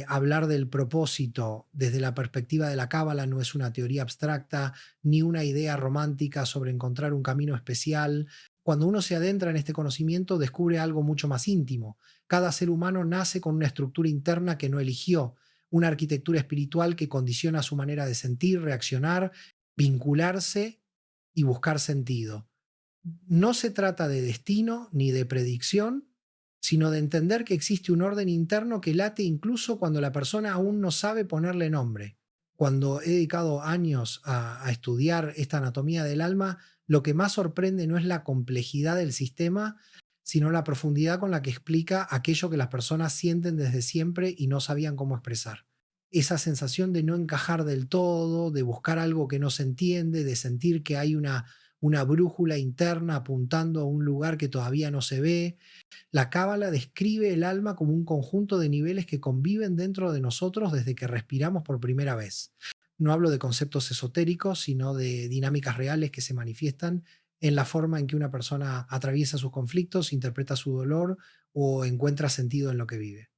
Hablar del propósito desde la perspectiva de la Cábala no es una teoría abstracta ni una idea romántica sobre encontrar un camino especial. Cuando uno se adentra en este conocimiento, descubre algo mucho más íntimo. Cada ser humano nace con una estructura interna que no eligió, una arquitectura espiritual que condiciona su manera de sentir, reaccionar, vincularse y buscar sentido. No se trata de destino ni de predicción, sino de entender que existe un orden interno que late incluso cuando la persona aún no sabe ponerle nombre. Cuando he dedicado años a estudiar esta anatomía del alma, lo que más sorprende no es la complejidad del sistema, sino la profundidad con la que explica aquello que las personas sienten desde siempre y no sabían cómo expresar. Esa sensación de no encajar del todo, de buscar algo que no se entiende, de sentir que hay una brújula interna apuntando a un lugar que todavía no se ve. La cábala describe el alma como un conjunto de niveles que conviven dentro de nosotros desde que respiramos por primera vez. No hablo de conceptos esotéricos, sino de dinámicas reales que se manifiestan en la forma en que una persona atraviesa sus conflictos, interpreta su dolor o encuentra sentido en lo que vive.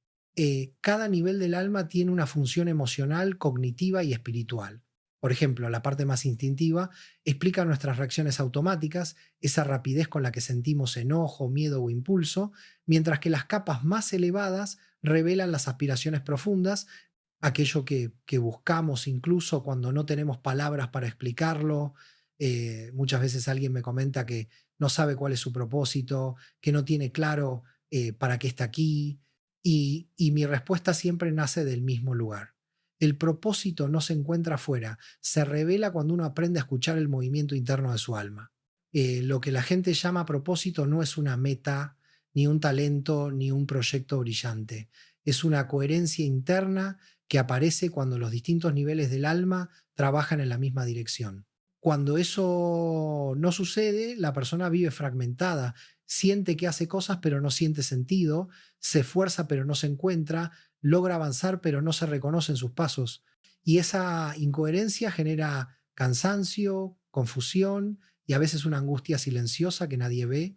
Cada nivel del alma tiene una función emocional, cognitiva y espiritual. Por ejemplo, la parte más instintiva explica nuestras reacciones automáticas, esa rapidez con la que sentimos enojo, miedo o impulso, mientras que las capas más elevadas revelan las aspiraciones profundas, aquello que buscamos incluso cuando no tenemos palabras para explicarlo. Muchas veces alguien me comenta que no sabe cuál es su propósito, que no tiene claro para qué está aquí, y mi respuesta siempre nace del mismo lugar. El propósito no se encuentra afuera, se revela cuando uno aprende a escuchar el movimiento interno de su alma. Lo que la gente llama propósito no es una meta, ni un talento, ni un proyecto brillante. Es una coherencia interna que aparece cuando los distintos niveles del alma trabajan en la misma dirección. Cuando eso no sucede, la persona vive fragmentada, siente que hace cosas pero no siente sentido, se esfuerza pero no se encuentra, logra avanzar pero no se reconoce en sus pasos. Y esa incoherencia genera cansancio, confusión y a veces una angustia silenciosa que nadie ve.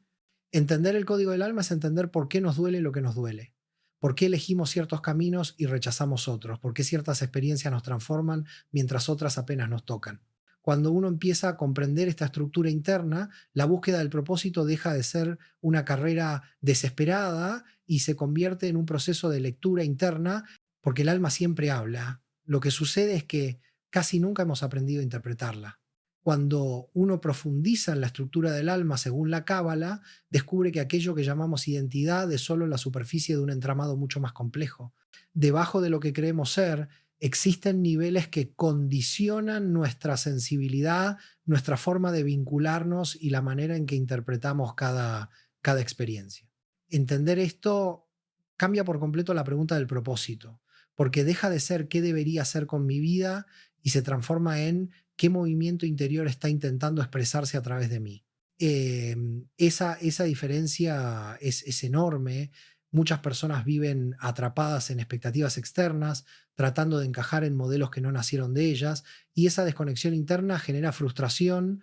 Entender el código del alma es entender por qué nos duele lo que nos duele, por qué elegimos ciertos caminos y rechazamos otros, por qué ciertas experiencias nos transforman mientras otras apenas nos tocan. Cuando uno empieza a comprender esta estructura interna, la búsqueda del propósito deja de ser una carrera desesperada y se convierte en un proceso de lectura interna, porque el alma siempre habla. Lo que sucede es que casi nunca hemos aprendido a interpretarla. Cuando uno profundiza en la estructura del alma según la Cábala, descubre que aquello que llamamos identidad es solo la superficie de un entramado mucho más complejo. Debajo de lo que creemos ser, existen niveles que condicionan nuestra sensibilidad, nuestra forma de vincularnos y la manera en que interpretamos cada experiencia. Entender esto cambia por completo la pregunta del propósito, porque deja de ser qué debería hacer con mi vida y se transforma en qué movimiento interior está intentando expresarse a través de mí. Esa diferencia es enorme. Muchas personas viven atrapadas en expectativas externas, tratando de encajar en modelos que no nacieron de ellas, y esa desconexión interna genera frustración,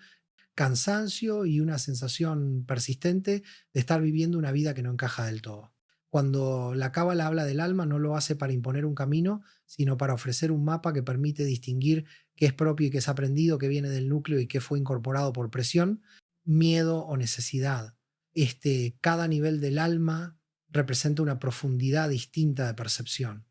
cansancio y una sensación persistente de estar viviendo una vida que no encaja del todo. Cuando la cábala habla del alma, no lo hace para imponer un camino, sino para ofrecer un mapa que permite distinguir qué es propio y qué es aprendido, qué viene del núcleo y qué fue incorporado por presión, miedo o necesidad. Cada nivel del alma representa una profundidad distinta de percepción.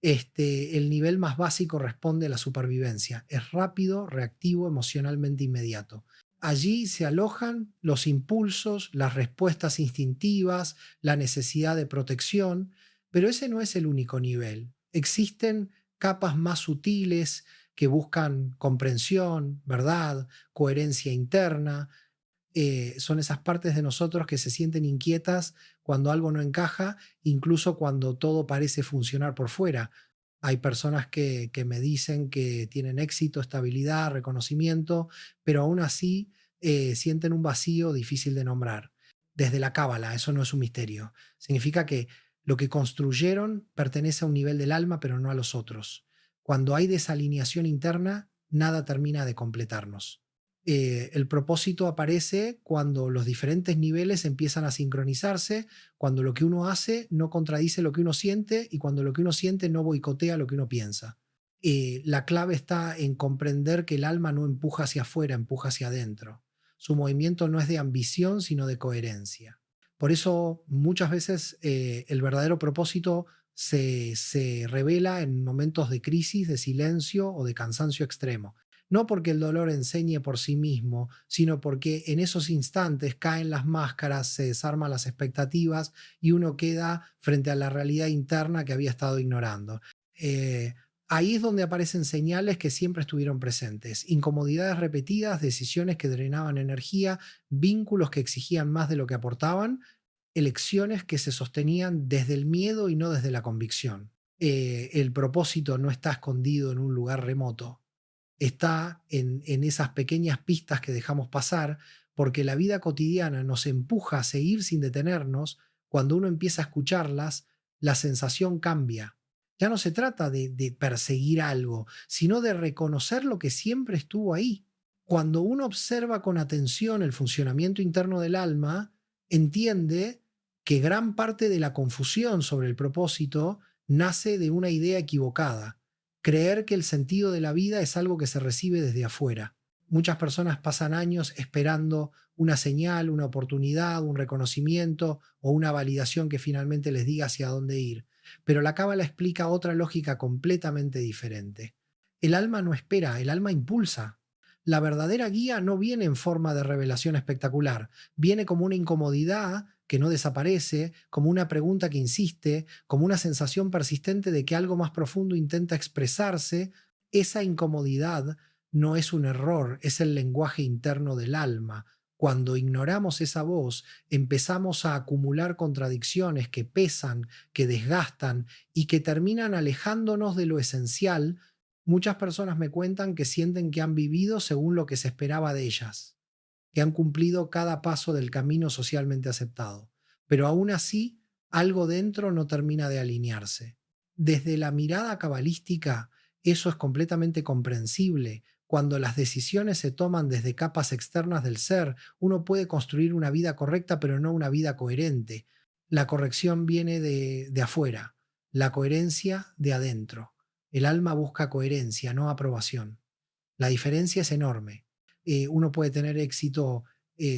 El nivel más básico responde a la supervivencia. Es rápido, reactivo, emocionalmente inmediato. Allí se alojan los impulsos, las respuestas instintivas, la necesidad de protección, pero ese no es el único nivel. Existen capas más sutiles que buscan comprensión, verdad, coherencia interna. Son esas partes de nosotros que se sienten inquietas cuando algo no encaja, incluso cuando todo parece funcionar por fuera. Hay personas que me dicen que tienen éxito, estabilidad, reconocimiento, pero aún así sienten un vacío difícil de nombrar. Desde la cábala, eso no es un misterio. Significa que lo que construyeron pertenece a un nivel del alma, pero no a los otros. Cuando hay desalineación interna, nada termina de completarnos. El propósito aparece cuando los diferentes niveles empiezan a sincronizarse, cuando lo que uno hace no contradice lo que uno siente y cuando lo que uno siente no boicotea lo que uno piensa. La clave está en comprender que el alma no empuja hacia afuera, empuja hacia adentro. Su movimiento no es de ambición, sino de coherencia. Por eso muchas veces el verdadero propósito se revela en momentos de crisis, de silencio o de cansancio extremo. No porque el dolor enseñe por sí mismo, sino porque en esos instantes caen las máscaras, se desarman las expectativas y uno queda frente a la realidad interna que había estado ignorando. Eh, Ahí es donde aparecen señales que siempre estuvieron presentes: incomodidades repetidas, decisiones que drenaban energía, vínculos que exigían más de lo que aportaban, elecciones que se sostenían desde el miedo y no desde la convicción. El propósito no está escondido en un lugar remoto, está en esas pequeñas pistas que dejamos pasar, porque la vida cotidiana nos empuja a seguir sin detenernos. Cuando uno empieza a escucharlas, la sensación cambia. Ya no se trata de perseguir algo, sino de reconocer lo que siempre estuvo ahí. Cuando uno observa con atención el funcionamiento interno del alma, entiende que gran parte de la confusión sobre el propósito nace de una idea equivocada: creer que el sentido de la vida es algo que se recibe desde afuera. Muchas personas pasan años esperando una señal, una oportunidad, un reconocimiento o una validación que finalmente les diga hacia dónde ir. Pero la Cábala explica otra lógica completamente diferente. El alma no espera, el alma impulsa. La verdadera guía no viene en forma de revelación espectacular, viene como una incomodidad que no desaparece, como una pregunta que insiste, como una sensación persistente de que algo más profundo intenta expresarse. Esa incomodidad no es un error, es el lenguaje interno del alma. Cuando ignoramos esa voz, empezamos a acumular contradicciones que pesan, que desgastan y que terminan alejándonos de lo esencial. Muchas personas me cuentan que sienten que han vivido según lo que se esperaba de ellas, que han cumplido cada paso del camino socialmente aceptado, pero aún así algo dentro no termina de alinearse. Desde la mirada cabalística, eso es completamente comprensible. Cuando las decisiones se toman desde capas externas del ser, uno puede construir una vida correcta, pero no una vida coherente. La corrección viene de afuera, la coherencia de adentro. El alma busca coherencia, no aprobación. La diferencia es enorme. Uno puede tener éxito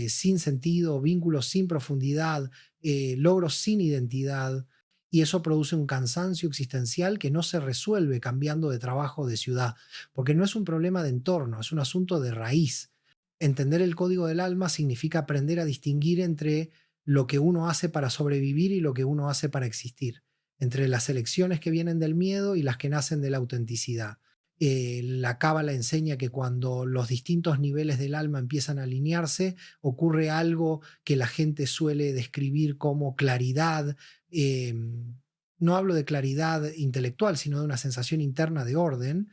sin sentido, vínculos sin profundidad, logros sin identidad, y eso produce un cansancio existencial que no se resuelve cambiando de trabajo o de ciudad, porque no es un problema de entorno, es un asunto de raíz. Entender el código del alma significa aprender a distinguir entre lo que uno hace para sobrevivir y lo que uno hace para existir, entre las elecciones que vienen del miedo y las que nacen de la autenticidad. La cábala enseña que cuando los distintos niveles del alma empiezan a alinearse, ocurre algo que la gente suele describir como claridad. eh, no hablo de claridad intelectual, sino de una sensación interna de orden.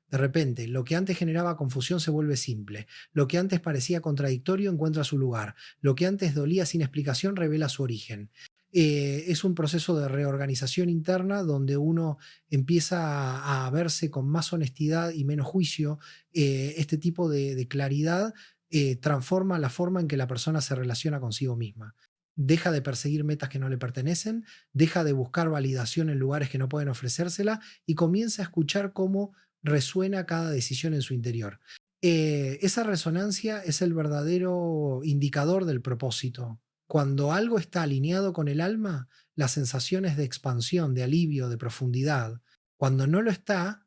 De repente, lo que antes generaba confusión se vuelve simple. Lo que antes parecía contradictorio encuentra su lugar. Lo que antes dolía sin explicación revela su origen. Es un proceso de reorganización interna donde uno empieza a verse con más honestidad y menos juicio. Este tipo de claridad transforma la forma en que la persona se relaciona consigo misma. Deja de perseguir metas que no le pertenecen, deja de buscar validación en lugares que no pueden ofrecérsela y comienza a escuchar cómo resuena cada decisión en su interior. Esa resonancia es el verdadero indicador del propósito. Cuando algo está alineado con el alma, las sensaciones de expansión, de alivio, de profundidad. Cuando no lo está,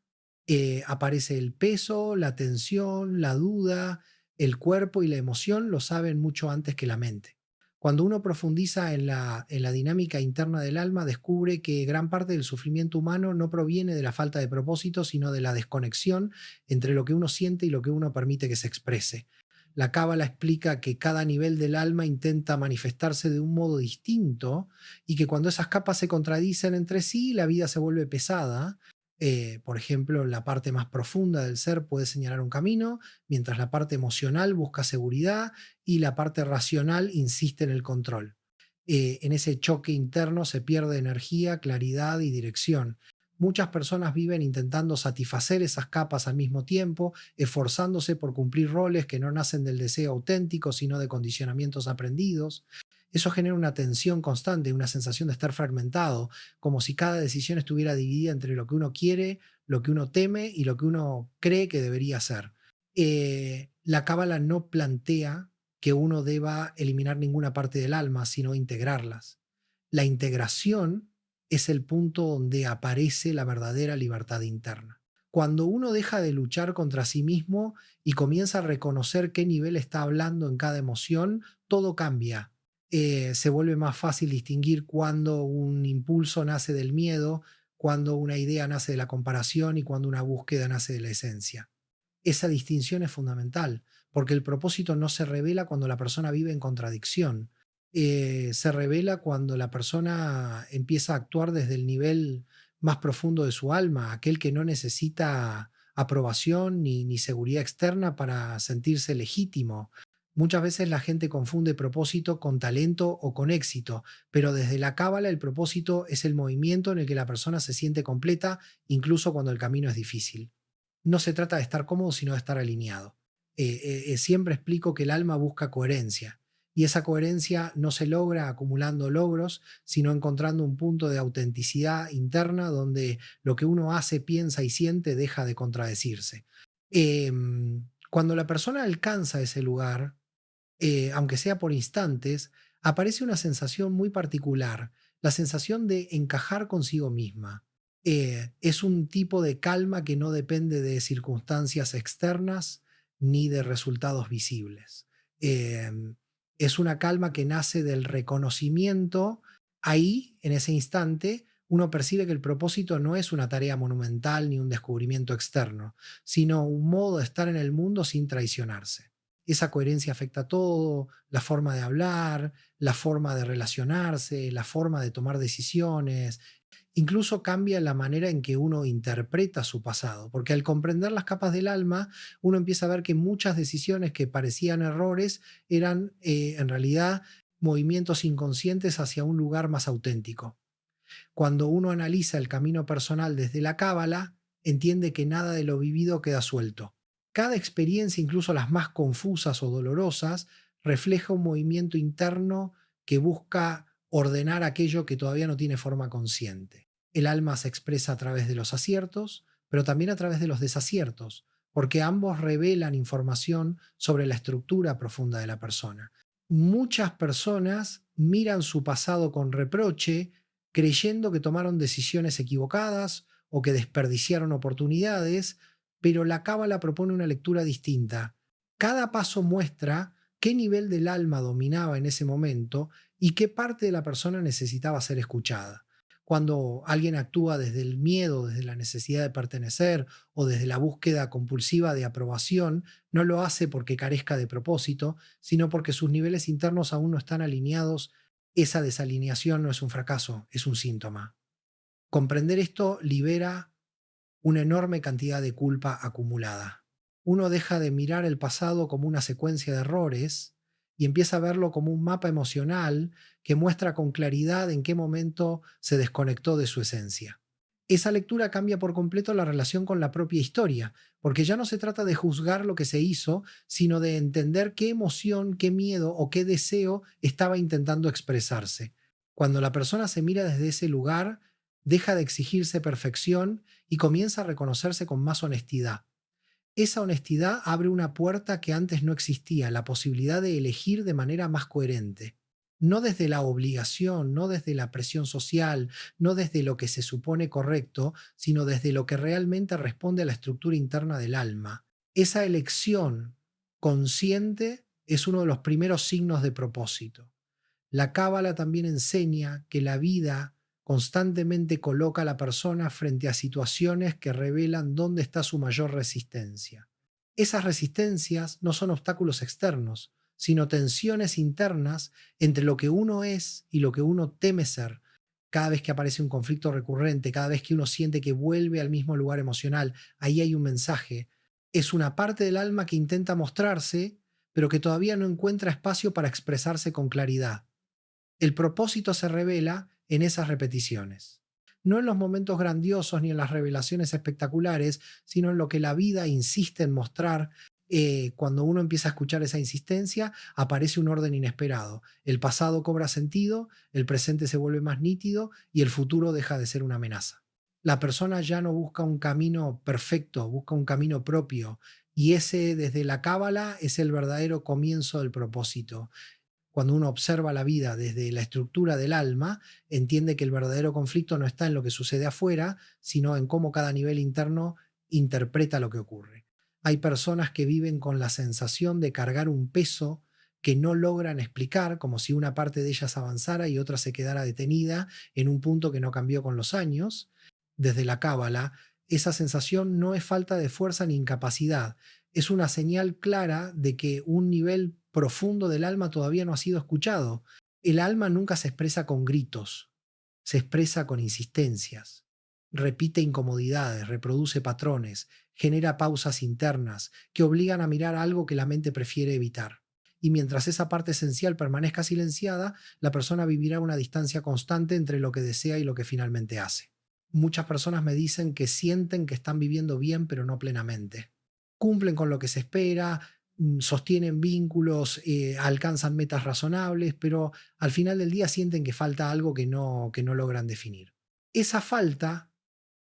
aparece el peso, la tensión, la duda. El cuerpo y la emoción lo saben mucho antes que la mente. Cuando uno profundiza en la dinámica interna del alma, descubre que gran parte del sufrimiento humano no proviene de la falta de propósito, sino de la desconexión entre lo que uno siente y lo que uno permite que se exprese. La Cábala explica que cada nivel del alma intenta manifestarse de un modo distinto y que cuando esas capas se contradicen entre sí, la vida se vuelve pesada. Por ejemplo, la parte más profunda del ser puede señalar un camino, mientras la parte emocional busca seguridad y la parte racional insiste en el control. En ese choque interno se pierde energía, claridad y dirección. Muchas personas viven intentando satisfacer esas capas al mismo tiempo, esforzándose por cumplir roles que no nacen del deseo auténtico, sino de condicionamientos aprendidos. Eso genera una tensión constante, una sensación de estar fragmentado, como si cada decisión estuviera dividida entre lo que uno quiere, lo que uno teme y lo que uno cree que debería hacer. La cábala no plantea que uno deba eliminar ninguna parte del alma, sino integrarlas. La integración es el punto donde aparece la verdadera libertad interna. Cuando uno deja de luchar contra sí mismo y comienza a reconocer qué nivel está hablando en cada emoción, todo cambia. Se vuelve más fácil distinguir cuando un impulso nace del miedo, cuando una idea nace de la comparación y cuando una búsqueda nace de la esencia. Esa distinción es fundamental, porque el propósito no se revela cuando la persona vive en contradicción. Se revela cuando la persona empieza a actuar desde el nivel más profundo de su alma, aquel que no necesita aprobación ni seguridad externa para sentirse legítimo. Muchas veces la gente confunde propósito con talento o con éxito, pero desde la cábala el propósito es el movimiento en el que la persona se siente completa, incluso cuando el camino es difícil. No se trata de estar cómodo, sino de estar alineado. Siempre explico que el alma busca coherencia y esa coherencia no se logra acumulando logros, sino encontrando un punto de autenticidad interna donde lo que uno hace, piensa y siente deja de contradecirse. Cuando la persona alcanza ese lugar, aunque sea por instantes, aparece una sensación muy particular, la sensación de encajar consigo misma. Es un tipo de calma que no depende de circunstancias externas ni de resultados visibles. Eh, es una calma que nace del reconocimiento. Ahí, en ese instante, uno percibe que el propósito no es una tarea monumental ni un descubrimiento externo, sino un modo de estar en el mundo sin traicionarse. Esa coherencia afecta todo, la forma de hablar, la forma de relacionarse, la forma de tomar decisiones. Incluso cambia la manera en que uno interpreta su pasado, porque al comprender las capas del alma, uno empieza a ver que muchas decisiones que parecían errores eran en realidad movimientos inconscientes hacia un lugar más auténtico. Cuando uno analiza el camino personal desde la cábala, entiende que nada de lo vivido queda suelto. Cada experiencia, incluso las más confusas o dolorosas, refleja un movimiento interno que busca ordenar aquello que todavía no tiene forma consciente. El alma se expresa a través de los aciertos, pero también a través de los desaciertos, porque ambos revelan información sobre la estructura profunda de la persona. Muchas personas miran su pasado con reproche, creyendo que tomaron decisiones equivocadas o que desperdiciaron oportunidades, pero la cábala propone una lectura distinta. Cada paso muestra qué nivel del alma dominaba en ese momento y qué parte de la persona necesitaba ser escuchada. Cuando alguien actúa desde el miedo, desde la necesidad de pertenecer o desde la búsqueda compulsiva de aprobación, no lo hace porque carezca de propósito, sino porque sus niveles internos aún no están alineados. Esa desalineación no es un fracaso, es un síntoma. Comprender esto libera una enorme cantidad de culpa acumulada. Uno deja de mirar el pasado como una secuencia de errores y empieza a verlo como un mapa emocional que muestra con claridad en qué momento se desconectó de su esencia. Esa lectura cambia por completo la relación con la propia historia, porque ya no se trata de juzgar lo que se hizo, sino de entender qué emoción, qué miedo o qué deseo estaba intentando expresarse. Cuando la persona se mira desde ese lugar, deja de exigirse perfección y comienza a reconocerse con más honestidad. Esa honestidad abre una puerta que antes no existía, la posibilidad de elegir de manera más coherente. No desde la obligación, no desde la presión social, no desde lo que se supone correcto, sino desde lo que realmente responde a la estructura interna del alma. Esa elección consciente es uno de los primeros signos de propósito. La cábala también enseña que la vida constantemente coloca a la persona frente a situaciones que revelan dónde está su mayor resistencia. Esas resistencias no son obstáculos externos, sino tensiones internas entre lo que uno es y lo que uno teme ser. Cada vez que aparece un conflicto recurrente, cada vez que uno siente que vuelve al mismo lugar emocional, ahí hay un mensaje. Es una parte del alma que intenta mostrarse, pero que todavía no encuentra espacio para expresarse con claridad. El propósito se revela en esas repeticiones. no en los momentos grandiosos ni en las revelaciones espectaculares, sino en lo que la vida insiste en mostrar. Cuando uno empieza a escuchar esa insistencia, aparece un orden inesperado. El pasado cobra sentido, el presente se vuelve más nítido y el futuro deja de ser una amenaza. La persona ya no busca un camino perfecto, busca un camino propio. Y ese, desde la cábala, es el verdadero comienzo del propósito. Cuando uno observa la vida desde la estructura del alma, entiende que el verdadero conflicto no está en lo que sucede afuera, sino en cómo cada nivel interno interpreta lo que ocurre. Hay personas que viven con la sensación de cargar un peso que no logran explicar, como si una parte de ellas avanzara y otra se quedara detenida en un punto que no cambió con los años. Desde la cábala, esa sensación no es falta de fuerza ni incapacidad, es una señal clara de que un nivel profundo del alma todavía no ha sido escuchado. El alma nunca se expresa con gritos, se expresa con insistencias. Repite incomodidades, reproduce patrones, genera pausas internas que obligan a mirar algo que la mente prefiere evitar. Y mientras esa parte esencial permanezca silenciada, la persona vivirá una distancia constante entre lo que desea y lo que finalmente hace. Muchas personas me dicen que sienten que están viviendo bien, pero no plenamente. Cumplen con lo que se espera, sostienen vínculos, alcanzan metas razonables, pero al final del día sienten que falta algo que no logran definir. Esa falta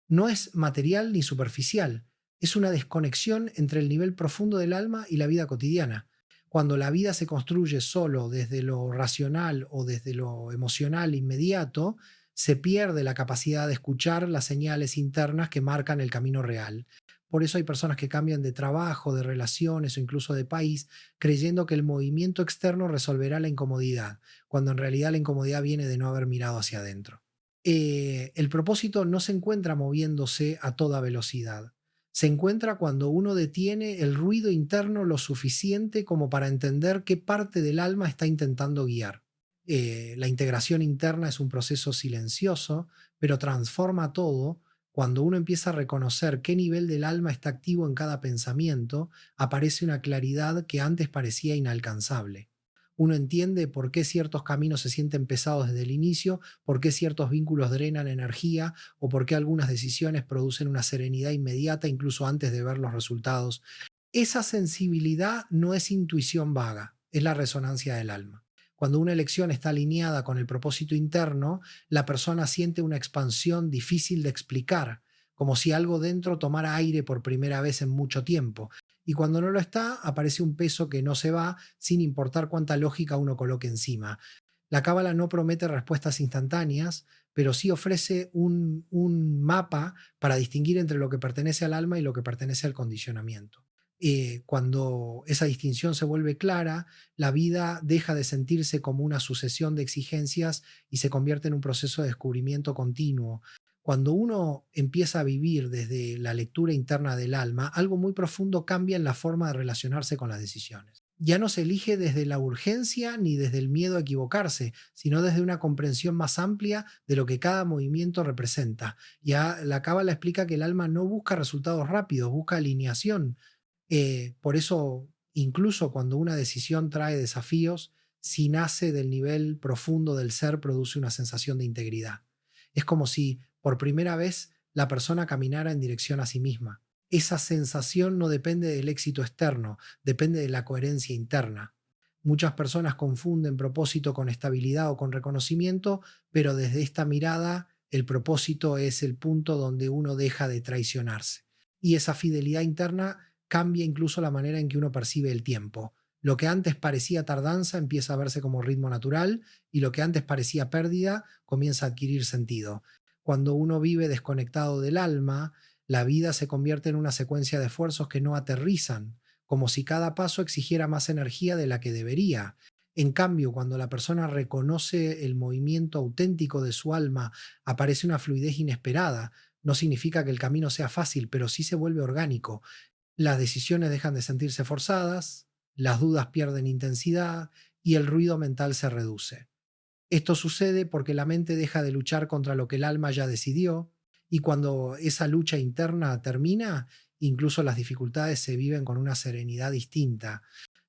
no es material ni superficial, es una desconexión entre el nivel profundo del alma y la vida cotidiana. Cuando la vida se construye solo desde lo racional o desde lo emocional inmediato, se pierde la capacidad de escuchar las señales internas que marcan el camino real. Por eso hay personas que cambian de trabajo, de relaciones o incluso de país, creyendo que el movimiento externo resolverá la incomodidad, cuando en realidad la incomodidad viene de no haber mirado hacia adentro. El propósito no se encuentra moviéndose a toda velocidad. Se encuentra cuando uno detiene el ruido interno lo suficiente como para entender qué parte del alma está intentando guiar. La integración interna es un proceso silencioso, pero transforma todo. Cuando uno empieza a reconocer qué nivel del alma está activo en cada pensamiento, aparece una claridad que antes parecía inalcanzable. Uno entiende por qué ciertos caminos se sienten pesados desde el inicio, por qué ciertos vínculos drenan energía o por qué algunas decisiones producen una serenidad inmediata incluso antes de ver los resultados. Esa sensibilidad no es intuición vaga, es la resonancia del alma. Cuando una elección está alineada con el propósito interno, la persona siente una expansión difícil de explicar, como si algo dentro tomara aire por primera vez en mucho tiempo. Y cuando no lo está, aparece un peso que no se va, sin importar cuánta lógica uno coloque encima. La cábala no promete respuestas instantáneas, pero sí ofrece un mapa para distinguir entre lo que pertenece al alma y lo que pertenece al condicionamiento. Cuando esa distinción se vuelve clara, la vida deja de sentirse como una sucesión de exigencias y se convierte en un proceso de descubrimiento continuo. Cuando uno empieza a vivir desde la lectura interna del alma, algo muy profundo cambia en la forma de relacionarse con las decisiones. Ya no se elige desde la urgencia ni desde el miedo a equivocarse, sino desde una comprensión más amplia de lo que cada movimiento representa. Ya la Cábala explica que el alma no busca resultados rápidos, busca alineación. Por eso, incluso cuando una decisión trae desafíos, si nace del nivel profundo del ser, produce una sensación de integridad. Es como si por primera vez la persona caminara en dirección a sí misma. Esa sensación no depende del éxito externo, depende de la coherencia interna. Muchas personas confunden propósito con estabilidad o con reconocimiento, pero desde esta mirada el propósito es el punto donde uno deja de traicionarse. Y esa fidelidad interna cambia incluso la manera en que uno percibe el tiempo. Lo que antes parecía tardanza empieza a verse como ritmo natural y lo que antes parecía pérdida comienza a adquirir sentido. Cuando uno vive desconectado del alma, la vida se convierte en una secuencia de esfuerzos que no aterrizan, como si cada paso exigiera más energía de la que debería. En cambio, cuando la persona reconoce el movimiento auténtico de su alma, aparece una fluidez inesperada. No significa que el camino sea fácil, pero sí se vuelve orgánico. Las decisiones dejan de sentirse forzadas, las dudas pierden intensidad y el ruido mental se reduce. Esto sucede porque la mente deja de luchar contra lo que el alma ya decidió y cuando esa lucha interna termina, incluso las dificultades se viven con una serenidad distinta.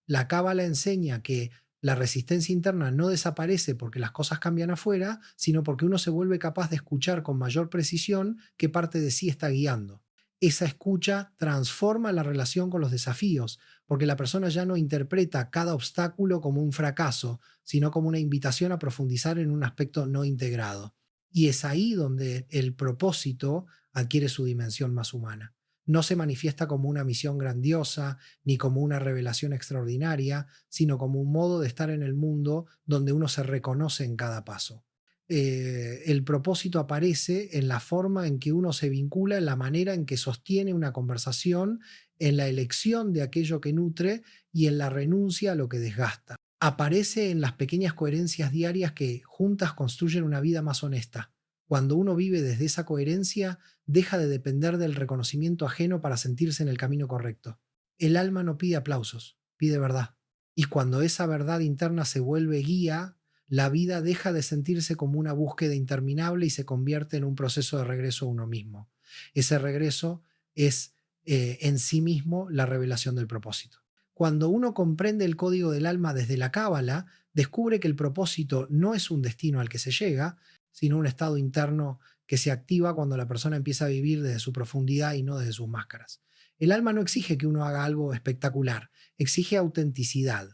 La Cábala enseña que La resistencia interna no desaparece porque las cosas cambian afuera, sino porque uno se vuelve capaz de escuchar con mayor precisión qué parte de sí está guiando. Esa escucha transforma la relación con los desafíos, porque la persona ya no interpreta cada obstáculo como un fracaso, sino como una invitación a profundizar en un aspecto no integrado. Y es ahí donde el propósito adquiere su dimensión más humana. No se manifiesta como una misión grandiosa ni como una revelación extraordinaria, sino como un modo de estar en el mundo donde uno se reconoce en cada paso. El propósito aparece en la forma en que uno se vincula, en la manera en que sostiene una conversación, en la elección de aquello que nutre y en la renuncia a lo que desgasta. Aparece en las pequeñas coherencias diarias que juntas construyen una vida más honesta. Cuando uno vive desde esa coherencia, deja de depender del reconocimiento ajeno para sentirse en el camino correcto. El alma no pide aplausos, pide verdad. Y cuando esa verdad interna se vuelve guía, la vida deja de sentirse como una búsqueda interminable y se convierte en un proceso de regreso a uno mismo. Ese regreso es en sí mismo la revelación del propósito. Cuando uno comprende el código del alma desde la cábala, descubre que el propósito no es un destino al que se llega, sino un estado interno que se activa cuando la persona empieza a vivir desde su profundidad y no desde sus máscaras. El alma no exige que uno haga algo espectacular, exige autenticidad,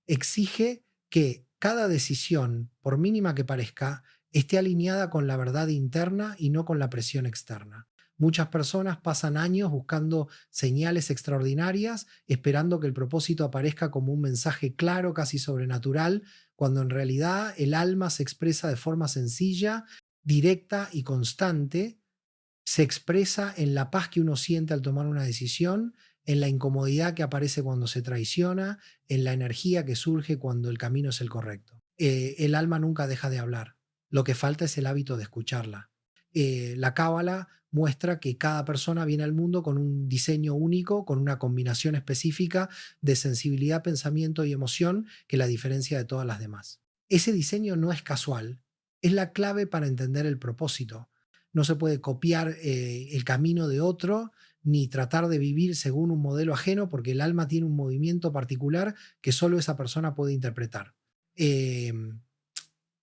exige que cada decisión, por mínima que parezca, esté alineada con la verdad interna y no con la presión externa. Muchas personas pasan años buscando señales extraordinarias, esperando que el propósito aparezca como un mensaje claro, casi sobrenatural, cuando en realidad el alma se expresa de forma sencilla, directa y constante, se expresa en la paz que uno siente al tomar una decisión, en la incomodidad que aparece cuando se traiciona, en la energía que surge cuando el camino es el correcto. El alma nunca deja de hablar. Lo que falta es el hábito de escucharla. La cábala muestra que cada persona viene al mundo con un diseño único, con una combinación específica de sensibilidad, pensamiento y emoción que la diferencia de todas las demás. Ese diseño no es casual, es la clave para entender el propósito. No se puede copiar el camino de otro ni tratar de vivir según un modelo ajeno porque el alma tiene un movimiento particular que solo esa persona puede interpretar. Eh,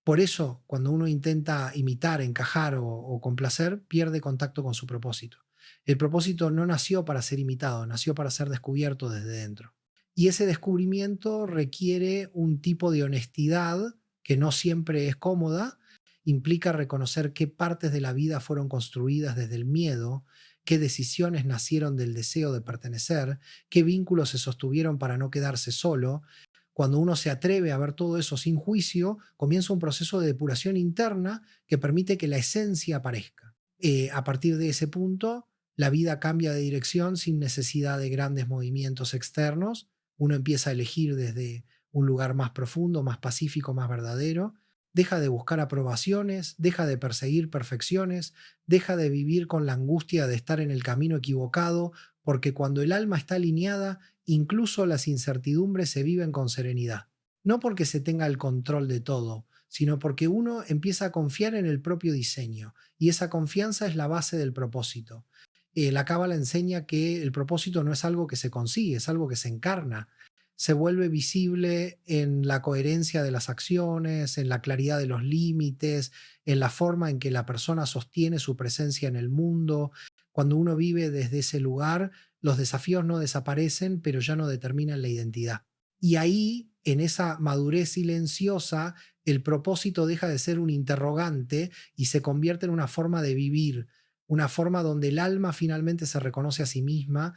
por eso, cuando uno intenta imitar, encajar o complacer, pierde contacto con su propósito. El propósito no nació para ser imitado, nació para ser descubierto desde dentro. Y ese descubrimiento requiere un tipo de honestidad que no siempre es cómoda, implica reconocer qué partes de la vida fueron construidas desde el miedo, qué decisiones nacieron del deseo de pertenecer, qué vínculos se sostuvieron para no quedarse solo. Cuando uno se atreve a ver todo eso sin juicio, comienza un proceso de depuración interna que permite que la esencia aparezca. A partir de ese punto, la vida cambia de dirección sin necesidad de grandes movimientos externos. Uno empieza a elegir desde un lugar más profundo, más pacífico, más verdadero. Deja de buscar aprobaciones, deja de perseguir perfecciones, deja de vivir con la angustia de estar en el camino equivocado, porque cuando el alma está alineada, incluso las incertidumbres se viven con serenidad. No porque se tenga el control de todo, sino porque uno empieza a confiar en el propio diseño, y esa confianza es la base del propósito. La Cábala enseña que el propósito no es algo que se consigue, es algo que se encarna. Se vuelve visible en la coherencia de las acciones, en la claridad de los límites, en la forma en que la persona sostiene su presencia en el mundo. Cuando uno vive desde ese lugar, los desafíos no desaparecen, pero ya no determinan la identidad. Y ahí, en esa madurez silenciosa, el propósito deja de ser un interrogante y se convierte en una forma de vivir, una forma donde el alma finalmente se reconoce a sí misma